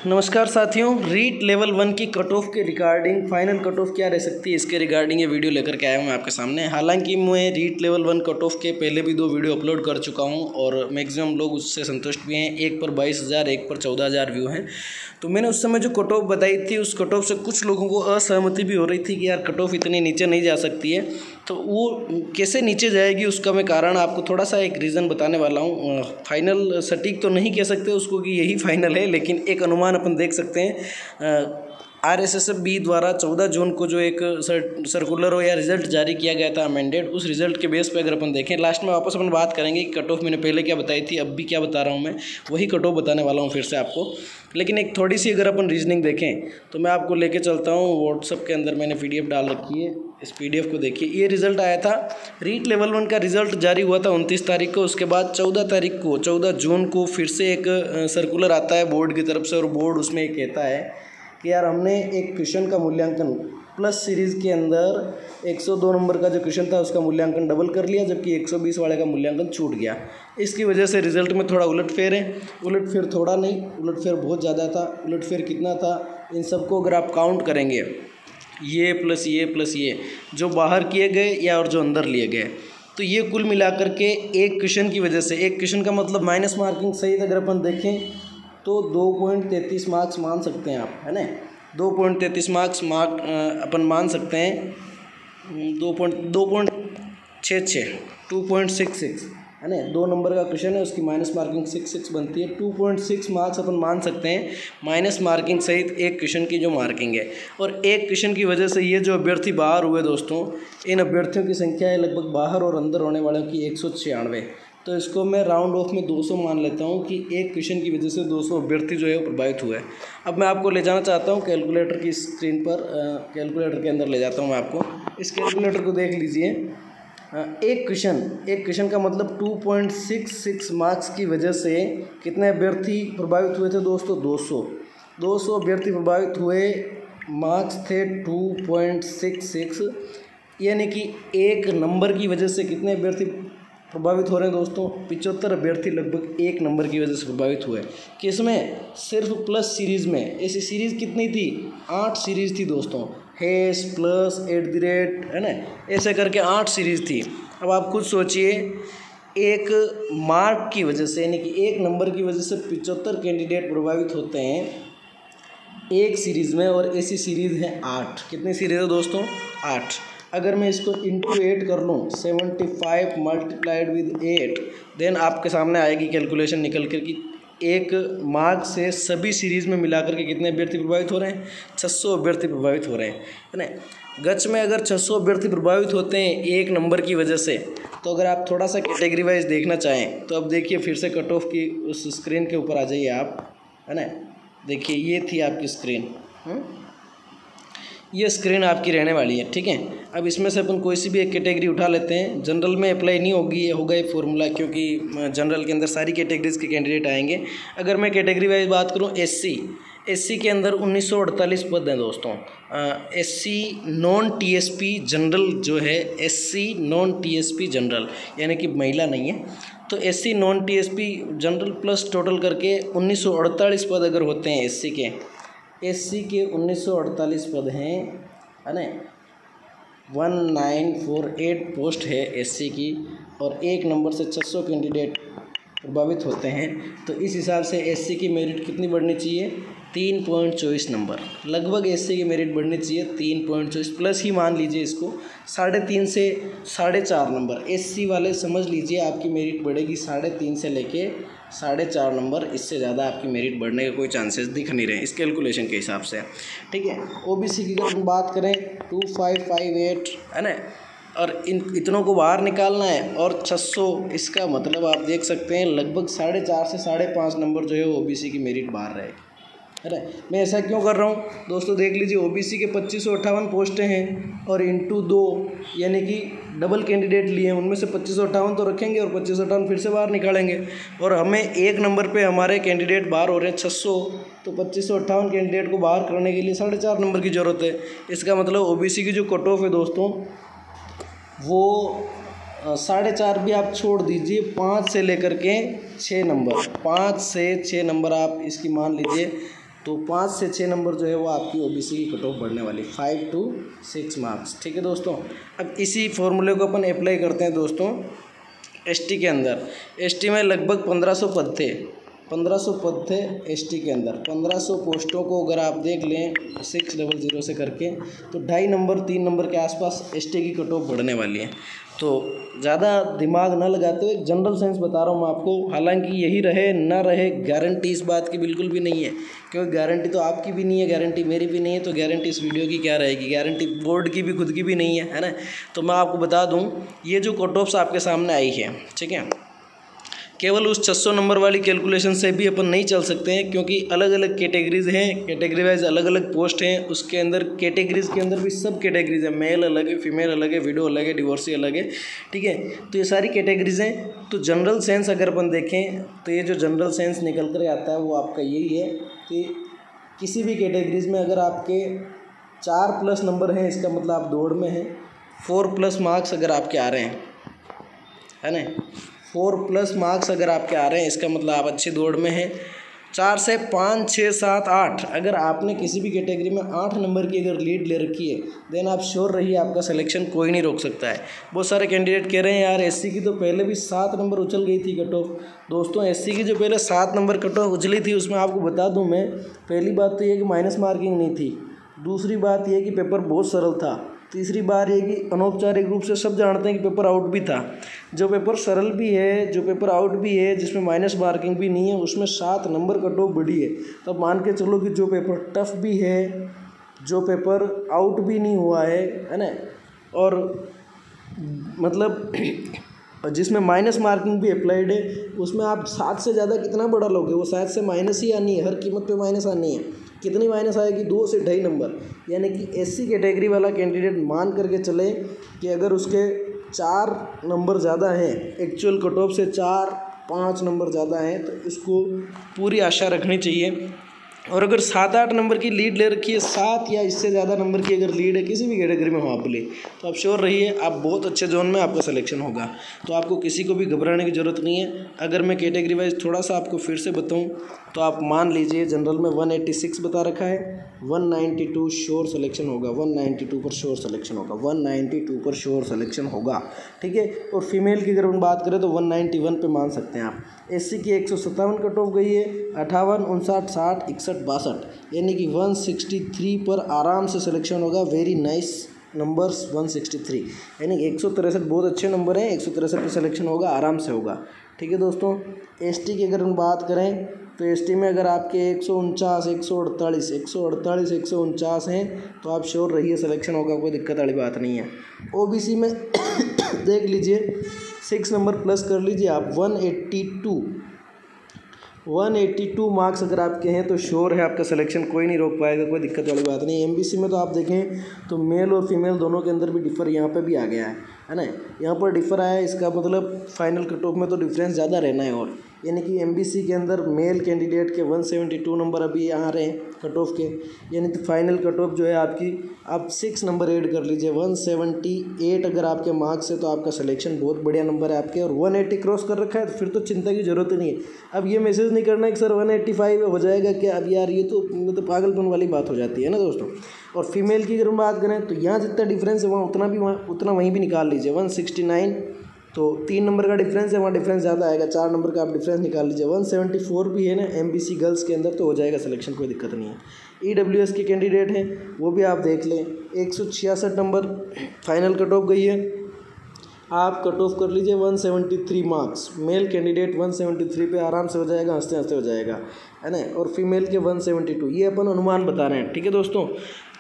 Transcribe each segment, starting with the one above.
नमस्कार साथियों, रीट लेवल 1 की कट ऑफ के रिगार्डिंग फाइनल कट ऑफ क्या रह सकती है इसके रिगार्डिंग ये वीडियो लेकर के आया हूँ मैं आपके सामने। हालांकि मैं रीट लेवल 1 कट ऑफ के पहले भी 2 वीडियो अपलोड कर चुका हूँ और मैक्सिमम लोग उससे संतुष्ट भी हैं। एक पर 22,000, एक पर 14,000 व्यू हैं। तो मैंने उस समय जो कट ऑफ बताई थी उस कट ऑफ से कुछ लोगों को असहमति भी हो रही थी कि यार कट ऑफ इतनी नीचे नहीं जा सकती है। तो वो कैसे नीचे जाएगी उसका मैं कारण आपको थोड़ा सा एक रीज़न बताने वाला हूँ। फाइनल सटीक तो नहीं कह सकते उसको कि यही फाइनल है, लेकिन एक अनुमान अपन देख सकते हैं। RSSB द्वारा 14 जून को जो एक सर्कुलर हो या रिज़ल्ट जारी किया गया था अमेंडेड, उस रिज़ल्ट के बेस पे अगर अपन देखें, लास्ट में वापस अपन बात करेंगे कि कट ऑफ मैंने पहले क्या बताई थी, अब भी क्या बता रहा हूँ मैं, वही कट ऑफ बताने वाला हूँ फिर से आपको। लेकिन एक थोड़ी सी अगर अपन रीजनिंग देखें तो मैं आपको लेके चलता हूँ। व्हाट्सअप के अंदर मैंने PDF डाल रखी है, इस PDF को देखिए। ये रिज़ल्ट आया था, रीट लेवल 1 का रिज़ल्ट जारी हुआ था 29 तारीख को। उसके बाद 14 जून को फिर से एक सर्कुलर आता है बोर्ड की तरफ से, और बोर्ड उसमें एक कहता है कि यार हमने एक क्वेश्चन का मूल्यांकन प्लस सीरीज़ के अंदर 102 नंबर का जो क्वेश्चन था उसका मूल्यांकन डबल कर लिया, जबकि 120 वाले का मूल्यांकन छूट गया। इसकी वजह से रिज़ल्ट में थोड़ा उलटफेर है। उलटफेर थोड़ा नहीं, उलटफेर बहुत ज़्यादा था। उलटफेर कितना था, इन सबको अगर आप काउंट करेंगे, ये प्लस ये जो बाहर किए गए या और जो अंदर लिए गए, तो ये कुल मिलाकर के एक क्वेश्चन की वजह से, एक क्वेश्चन का मतलब माइनस मार्किंग सहित अगर अपन देखें तो 2.33 मार्क्स मान सकते हैं आप, है ना। 2.33 मार्क्स अपन मान सकते हैं। 2.66 है ना। 2 नंबर का क्वेश्चन है, उसकी माइनस मार्किंग 66 बनती है। 2.6 मार्क्स अपन मान सकते हैं माइनस मार्किंग सहित एक क्वेश्चन की जो मार्किंग है। और एक क्वेश्चन की वजह से ये जो अभ्यर्थी बाहर हुए दोस्तों, इन अभ्यर्थियों की संख्या है लगभग बाहर और अंदर होने वालों की 196। तो इसको मैं राउंड ऑफ में 200 मान लेता हूँ कि एक क्वेश्चन की वजह से 200 अभ्यर्थी जो है वो प्रभावित हुए। अब मैं आपको ले जाना चाहता हूँ कैलकुलेटर की स्क्रीन पर, कैलकुलेटर के अंदर ले जाता हूँ मैं आपको। इस कैलकुलेटर को देख लीजिए। एक क्वेश्चन का मतलब 2.66 मार्क्स की वजह से कितने अभ्यर्थी प्रभावित हुए थे दोस्तों? 200 अभ्यर्थी प्रभावित हुए। मार्क्स थे 2.66, यानी कि एक नंबर की वजह से कितने अभ्यर्थी प्रभावित हो रहे हैं दोस्तों? 75 अभ्यर्थी लगभग एक नंबर की वजह से प्रभावित हुए। किसमें? सिर्फ प्लस सीरीज़ में। ऐसी सीरीज़ कितनी थी? 8 सीरीज़ थी दोस्तों। हैश प्लस @ है ना, ऐसे करके 8 सीरीज़ थी। अब आप खुद सोचिए, एक मार्क की वजह से, यानी कि एक नंबर की वजह से 75 कैंडिडेट प्रभावित होते हैं एक सीरीज़ में, और ऐसी सीरीज़ है 8। कितनी सीरीज़ है दोस्तों? 8। अगर मैं इसको इंटू 8 कर लूँ, 75 मल्टीप्लाइड विद 8, देन आपके सामने आएगी कैलकुलेशन निकल कर कि एक मार्क से सभी सीरीज़ में मिलाकर के कितने अभ्यर्थी प्रभावित हो रहे हैं? 600 अभ्यर्थी प्रभावित हो रहे हैं, है ना। गच में अगर 600 अभ्यर्थी प्रभावित होते हैं एक नंबर की वजह से, तो अगर आप थोड़ा सा कैटेगरी वाइज देखना चाहें तो अब देखिए, फिर से कट ऑफ की उस स्क्रीन के ऊपर आ जाइए आप, है ना। देखिए ये थी आपकी स्क्रीन, ये स्क्रीन आपकी रहने वाली है, ठीक है। अब इसमें से अपन कोई सी भी एक कैटेगरी उठा लेते हैं। जनरल में अप्लाई नहीं होगा ये फॉर्मूला, क्योंकि जनरल के अंदर सारी कैटेगरीज के कैंडिडेट आएंगे। अगर मैं कैटेगरी वाइज बात करूं, एससी के अंदर 1948 पद हैं दोस्तों। एससी नॉन TSP जनरल जो है, एससी नॉन TSP जनरल, यानी कि महिला नहीं है, तो SC non TSP general plus total करके 1948 पद अगर होते हैं एससी के 1948 पद हैं, है ना। 1948 पोस्ट है एससी की, और एक नंबर से 600 कैंडिडेट प्रभावित होते हैं। तो इस हिसाब से एससी की मेरिट कितनी बढ़नी चाहिए? 3.24 नंबर। लगभग एससी की मेरिट बढ़नी चाहिए 3.24 प्लस ही मान लीजिए इसको, 3.5 से 4.5 नंबर। एससी वाले समझ लीजिए आपकी मेरिट बढ़ेगी 3.5 से लेके 4.5 नंबर। इससे ज़्यादा आपकी मेरिट बढ़ने के कोई चांसेस दिख नहीं रहे इस कैलकुलेशन के हिसाब से, ठीक है। ओबीसी की अगर हम बात करें 2558, है ना, और इतनों को बाहर निकालना है, और 600, इसका मतलब आप देख सकते हैं लगभग 4.5 से 5.5 नंबर जो है वो ओबीसी की मेरिट बाहर रहेगी, है ना। मैं ऐसा क्यों कर रहा हूँ दोस्तों? देख लीजिए, ओबीसी के 2558 पोस्टें हैं, और इंटू 2 यानी कि डबल कैंडिडेट लिए हैं, उनमें से 2558 तो रखेंगे और 2558 फिर से बाहर निकालेंगे, और हमें एक नंबर पे हमारे कैंडिडेट बाहर हो रहे हैं 600, तो 2558 कैंडिडेट को बाहर करने के लिए 4.5 नंबर की ज़रूरत है। इसका मतलब ओबीसी की जो कट ऑफ है दोस्तों, वो 4.5 भी आप छोड़ दीजिए, 5 से लेकर के 6 नंबर, 5 से 6 नंबर आप इसकी मान लीजिए तो 5 से 6 नंबर जो है वो आपकी ओबीसी की कट ऑफ बढ़ने वाली 5 to 6 मार्क्स। ठीक है दोस्तों, अब इसी फॉर्मूले को अपन अप्लाई करते हैं दोस्तों एसटी के अंदर। एसटी में लगभग 1500 पद थे, 1500 पद थे एसटी के अंदर। 1500 पोस्टों को अगर आप देख लें 600 से करके तो 2.5 नंबर 3 नंबर के आसपास एसटी की कट ऑफ बढ़ने वाली है। तो ज़्यादा दिमाग न लगाते हुए जनरल साइंस बता रहा हूँ मैं आपको, हालांकि यही रहे ना रहे गारंटी इस बात की बिल्कुल भी नहीं है, क्योंकि गारंटी तो आपकी भी नहीं है, गारंटी मेरी भी नहीं है, तो गारंटी इस वीडियो की क्या रहेगी, गारंटी बोर्ड की भी खुद की भी नहीं है ना। तो मैं आपको बता दूँ ये जो कट ऑफ्स आपके सामने आई है, ठीक है, केवल उस 600 नंबर वाली कैलकुलेशन से भी अपन नहीं चल सकते हैं, क्योंकि अलग अलग कैटेगरीज हैं, कैटेगरी वाइज अलग अलग पोस्ट हैं, उसके अंदर कैटेगरीज के अंदर भी सब कैटेगरीज हैं, मेल अलग है, फीमेल अलग है, विडो अलग है, डिवोर्सी अलग है। ठीक है, तो ये सारी कैटेगरीज हैं। तो जनरल साइंस अगर अपन देखें तो ये जो जनरल साइंस निकल कर आता है वो आपका यही है कि किसी भी कैटेगरीज में अगर आपके 4+ नंबर हैं, इसका मतलब आप दौड़ में हैं। 4+ मार्क्स अगर आपके आ रहे हैं, है ना, 4+ मार्क्स अगर आपके आ रहे हैं, इसका मतलब आप अच्छी दौड़ में हैं। 4 से 5, 6, 7, 8 अगर आपने किसी भी कैटेगरी में 8 नंबर की अगर लीड ले रखी है, देन आप श्योर रहिए आपका सिलेक्शन कोई नहीं रोक सकता है। बहुत सारे कैंडिडेट कह रहे हैं यार एससी की तो पहले भी 7 नंबर उछल गई थी कट ऑफ। दोस्तों एससी की जो पहले 7 नंबर कट ऑफ उछली थी, उसमें आपको बता दूँ मैं, पहली बात तो ये कि माइनस मार्किंग नहीं थी, दूसरी बात ये कि पेपर बहुत सरल था, तीसरी बात ये कि अनौपचारिक रूप से सब जानते हैं कि पेपर आउट भी था। जो पेपर सरल भी है, जो पेपर आउट भी है, जिसमें माइनस मार्किंग भी नहीं है, उसमें 7 नंबर कट ऑफ बढ़ी है। तब मान के चलो कि जो पेपर टफ भी है, जो पेपर आउट भी नहीं हुआ है ना, और मतलब जिसमें माइनस मार्किंग भी अप्लाइड है, उसमें आप 7 से ज़्यादा कितना बड़ा लोगे, वो 7 से माइनस ही आनी है, हर कीमत पे माइनस आनी है। कितनी माइनस आएगी, 2 से 2.5 नंबर। यानी कि एससी कैटेगरी वाला कैंडिडेट मान करके चले कि अगर उसके 4 नंबर ज़्यादा हैं, एक्चुअल कट ऑफ से 4-5 नंबर ज़्यादा हैं, तो इसको पूरी आशा रखनी चाहिए। और अगर 7-8 नंबर की लीड ले रखी है, 7 या इससे ज़्यादा नंबर की अगर लीड है किसी भी कैटेगरी में हो आप ले, तो आप श्योर रहिए आप बहुत अच्छे जोन में आपका सिलेक्शन होगा। तो आपको किसी को भी घबराने की ज़रूरत नहीं है। अगर मैं कैटेगरी वाइज थोड़ा सा आपको फिर से बताऊं तो आप मान लीजिए जनरल में 186 बता रखा है, 192 श्योर सिलेक्शन होगा, 192 पर श्योर सिलेक्शन होगा, 192 पर श्योर सिलेक्शन होगा। ठीक है, और फीमेल की अगर हम बात करें तो 191 पे मान सकते हैं आप। एससी की 157 कट ऑफ गई है, 58, 59, 60, 61, 62, यानी कि 163 पर आराम से सिलेक्शन होगा। वेरी नाइस नंबर्स 163, यानी 163 बहुत अच्छे नंबर हैं, 163 पर सिलेक्शन होगा, आराम से होगा। ठीक है दोस्तों, एसटी की अगर हम बात करें तो एसटी में अगर आपके 149, 148, 148, 149 हैं तो आप श्योर रहिए सिलेक्शन होगा, कोई दिक्कत वाली बात नहीं है। ओबीसी में देख लीजिए 6 नंबर प्लस कर लीजिए आप, 182 मार्क्स अगर आपके हैं तो श्योर है आपका सिलेक्शन कोई नहीं रोक पाएगा, कोई दिक्कत वाली बात नहीं। एमबीसी में तो आप देखें तो मेल और फीमेल दोनों के अंदर भी डिफ़र यहाँ पे भी आ गया है ना, यहाँ पर डिफ़र आया है, इसका मतलब फाइनल कट ऑफ में तो डिफरेंस ज़्यादा रहना है। और यानी कि एमबीसी के अंदर मेल कैंडिडेट के 172 नंबर अभी यहाँ रहे कट ऑफ के, यानी कि फाइनल कट ऑफ जो है आपकी, आप 6 नंबर ऐड कर लीजिए, 178 अगर आपके मार्क्स है तो आपका सिलेक्शन बहुत बढ़िया नंबर है आपके। और 180 क्रॉस कर रखा है तो फिर तो चिंता की ज़रूरत ही नहीं है। अब ये मैसेज नहीं करना कि सर 185 हो जाएगा क्या, अब यार ये तो मतलब पागलपन वाली बात हो जाती है ना दोस्तों। और फीमेल की अगर हम बात करें तो यहाँ जितना डिफरेंस है वहाँ उतना वहीं भी निकाल लीजिए, 169, तो 3 नंबर का डिफरेंस है, वहाँ डिफरेंस ज़्यादा आएगा, 4 नंबर का आप डिफरेंस निकाल लीजिए। 174 भी है ना एमबीसी गर्ल्स के अंदर, तो हो जाएगा सिलेक्शन, कोई दिक्कत नहीं है। ईडब्ल्यूएस के कैंडिडेट हैं वो भी आप देख लें, 166 नंबर फाइनल कट ऑफ गई है, आप कट ऑफ कर लीजिए 173 मार्क्स। मेल कैंडिडेट 173 पे आराम से हो जाएगा, हंसते हंसते हो जाएगा, है ना। और फीमेल के 172, ये अपन अनुमान बता रहे हैं। ठीक है दोस्तों,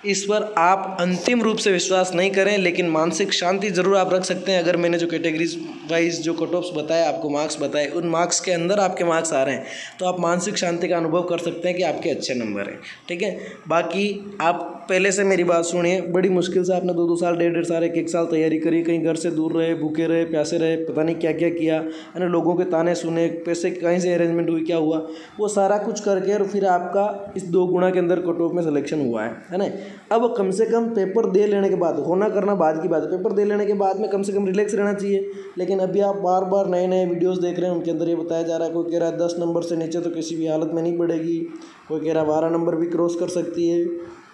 इस पर आप अंतिम रूप से विश्वास नहीं करें, लेकिन मानसिक शांति ज़रूर आप रख सकते हैं। अगर मैंने जो कैटेगरीज वाइज जो कट ऑफ्स बताए, आपको मार्क्स बताए, उन मार्क्स के अंदर आपके मार्क्स आ रहे हैं तो आप मानसिक शांति का अनुभव कर सकते हैं कि आपके अच्छे नंबर हैं। ठीक है, बाकी आप पहले से मेरी बात सुनिए, बड़ी मुश्किल से आपने 2-2 साल, 1.5 साल, 1-1 साल तैयारी करी, कहीं घर से दूर रहे, भूखे रहे, प्यासे रहे, पता नहीं क्या क्या किया, है ना, लोगों के ताने सुने, पैसे कहीं से अरेंजमेंट हुई, क्या हुआ, वो सारा कुछ करके और फिर आपका इस 2 गुणा के अंदर कट ऑफ में सिलेक्शन हुआ है ना। अब कम से कम पेपर दे लेने के बाद, होना करना बाद की बात है, पेपर दे लेने के बाद में कम से कम रिलैक्स रहना चाहिए। लेकिन अभी आप बार बार नए नए वीडियोस देख रहे हैं, उनके अंदर ये बताया जा रहा है, कोई कह रहा है 10 नंबर से नीचे तो किसी भी हालत में नहीं बढ़ेगी, कोई कह रहा है 12 नंबर भी क्रॉस कर सकती है,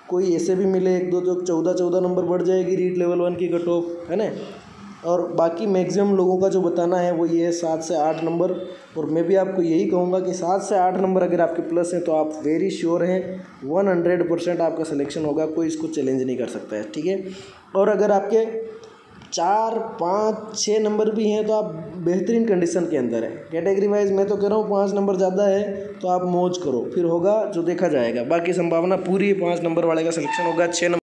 कोई ऐसे भी मिले 1-2 जो 14 नंबर बढ़ जाएगी रीट लेवल 1 की कट ऑफ, है ना। और बाकी मैक्सिमम लोगों का जो बताना है वो ये है 7 से 8 नंबर। और मैं भी आपको यही कहूँगा कि 7 से 8 नंबर अगर आपके प्लस हैं तो आप वेरी श्योर हैं 100% आपका सिलेक्शन होगा, कोई इसको चैलेंज नहीं कर सकता है, ठीक है। और अगर आपके 4, 5, 6 नंबर भी हैं तो आप बेहतरीन कंडीशन के अंदर है। कैटेगरी वाइज मैं तो कह रहा हूँ 5 नंबर ज़्यादा है तो आप मौज करो, फिर होगा जो देखा जाएगा। बाकी संभावना पूरी 5 नंबर वाले का सिलेक्शन होगा, 6 नंबर